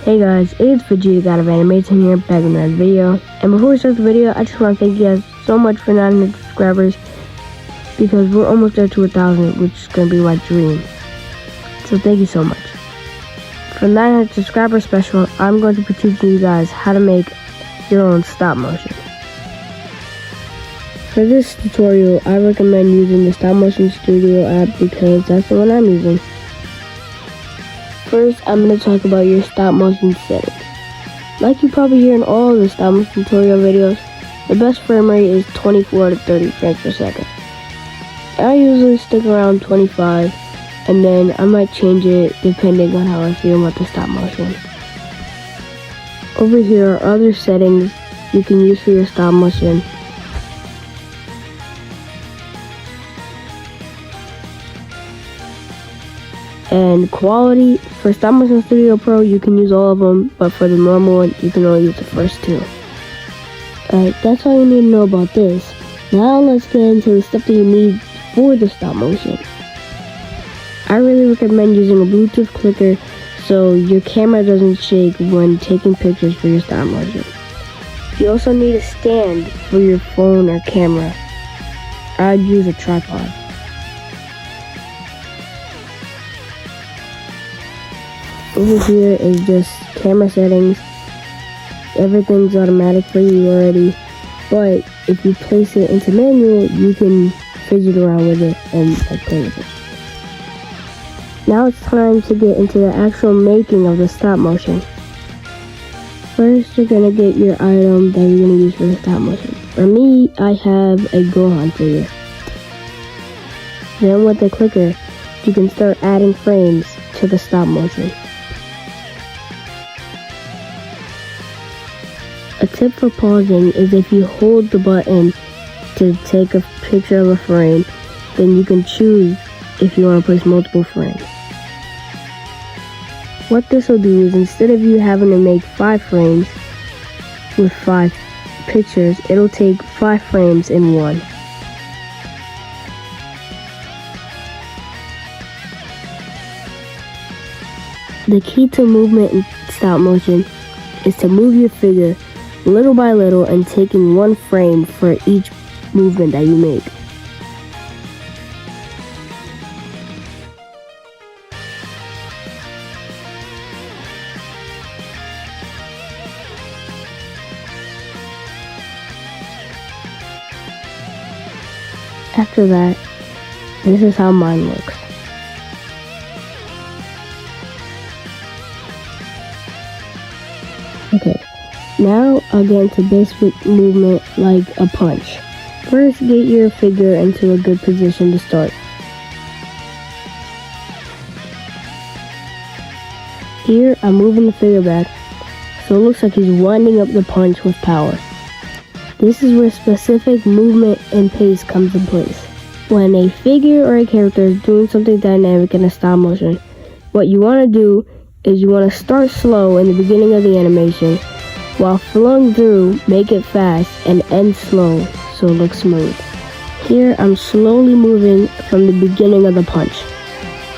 Hey guys, it's Vegeta God of Animating here, back with another video. And before we start the video, I just want to thank you guys so much for 900 subscribers, because we're almost there to 1,000, which is going to be my dream. So thank you so much. For the 900 subscriber special, I'm going to be teaching you guys how to make your own stop motion. For this tutorial, I recommend using the Stop Motion Studio app because that's the one I'm using. First, I'm going to talk about your stop motion settings. Like you probably hear in all the stop motion tutorial videos, the best frame rate is 24 to 30 frames per second. I usually stick around 25, and then I might change it depending on how I feel with the stop motion. Over here are other settings you can use for your stop motion. And quality, for Stop Motion Studio Pro, you can use all of them, but for the normal one, you can only use the first two. Alright, that's all you need to know about this. Now let's get into the stuff that you need for the stop motion. I really recommend using a Bluetooth clicker so your camera doesn't shake when taking pictures for your stop motion. You also need a stand for your phone or camera. I'd use a tripod. Over here is just camera settings. Everything's automatic for you already, but if you place it into manual, you can fidget around with it and play with it. Now it's time to get into the actual making of the stop motion. First, you're going to get your item that you're going to use for the stop motion. For me, I have a Gohan figure. Then with the clicker, you can start adding frames to the stop motion. A tip for pausing is if you hold the button to take a picture of a frame, then you can choose if you want to place multiple frames. What this will do is, instead of you having to make 5 frames with 5 pictures, it'll take 5 frames in one. The key to movement in stop motion is to move your figure little by little and taking 1 frame for each movement that you make. After that, this is how mine looks. Okay. Now I'll get into basic movement like a punch. First, get your figure into a good position to start. Here, I'm moving the figure back, so it looks like he's winding up the punch with power. This is where specific movement and pace comes in place. When a figure or a character is doing something dynamic in a stop motion, what you want to do is you want to start slow in the beginning of the animation, while flowing through, make it fast and end slow so it looks smooth. Here, I'm slowly moving from the beginning of the punch.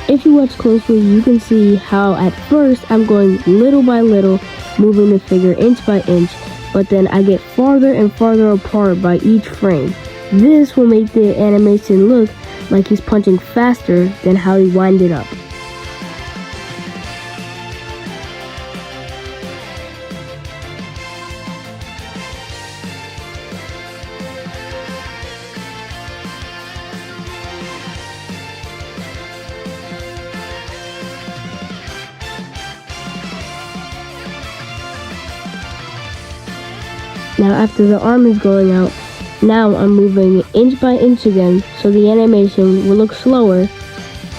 If you watch closely, you can see how at first I'm going little by little, moving the figure inch by inch, but then I get farther and farther apart by each frame. This will make the animation look like he's punching faster than how he winded up. Now after the arm is going out, now I'm moving inch by inch again, so the animation will look slower,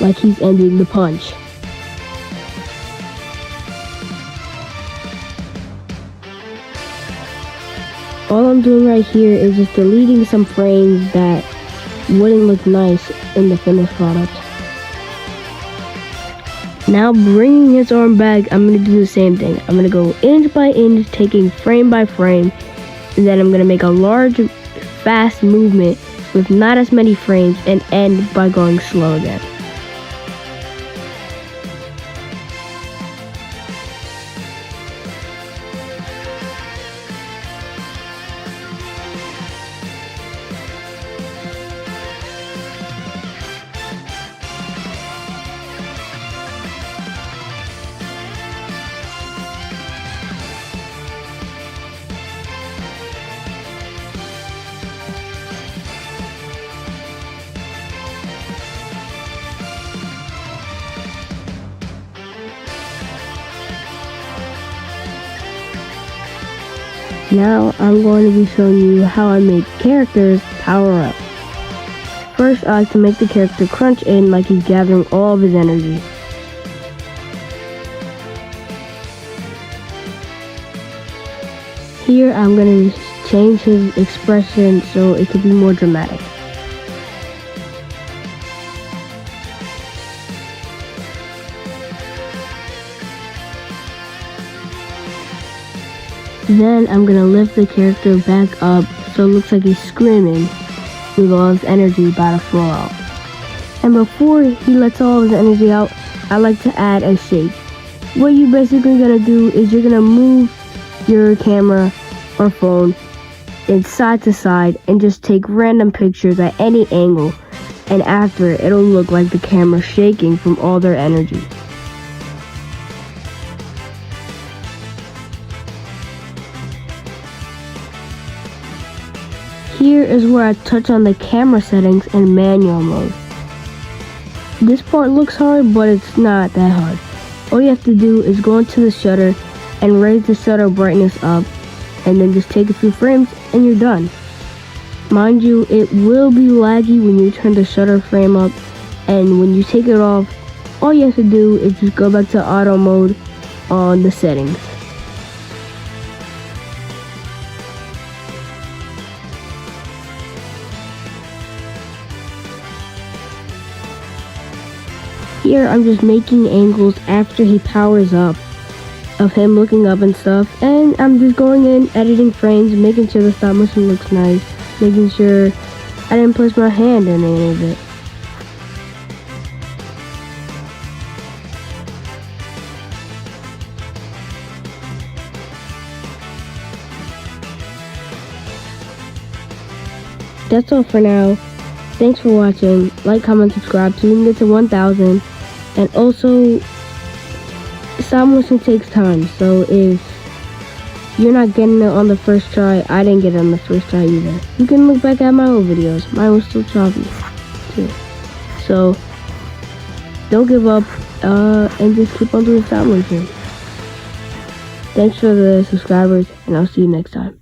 like he's ending the punch. All I'm doing right here is just deleting some frames that wouldn't look nice in the finished product. Now bringing his arm back, I'm going to do the same thing. I'm going to go inch by inch, taking frame by frame, and then I'm going to make a large, fast movement with not as many frames and end by going slow again. Now I'm going to be showing you how I make characters power up. First, I like to make the character crunch in like he's gathering all of his energy. Here I'm going to change his expression so it could be more dramatic. Then I'm going to lift the character back up so it looks like he's screaming with all his energy about to flow out. And before he lets all of his energy out, I like to add a shake. What you're basically going to do is you're going to move your camera or phone in side to side and just take random pictures at any angle, and after it'll look like the camera's shaking from all their energy. Here is where I touch on the camera settings in manual mode. This part looks hard, but it's not that hard. All you have to do is go into the shutter and raise the shutter brightness up, and then just take a few frames and you're done. Mind you, it will be laggy when you turn the shutter frame up, and when you take it off, all you have to do is just go back to auto mode on the settings. Here I'm just making angles after he powers up of him looking up and stuff, and I'm just going in, editing frames, making sure the stop motion looks nice, making sure I didn't place my hand in any of it. That's all for now. Thanks for watching. Like, comment, subscribe so we can get to 1,000. And also, stop motion takes time, so if you're not getting it on the first try, I didn't get it on the first try either. You can look back at my old videos. Mine was still choppy too. So don't give up and just keep on doing stop motion. Thanks for the subscribers, and I'll see you next time.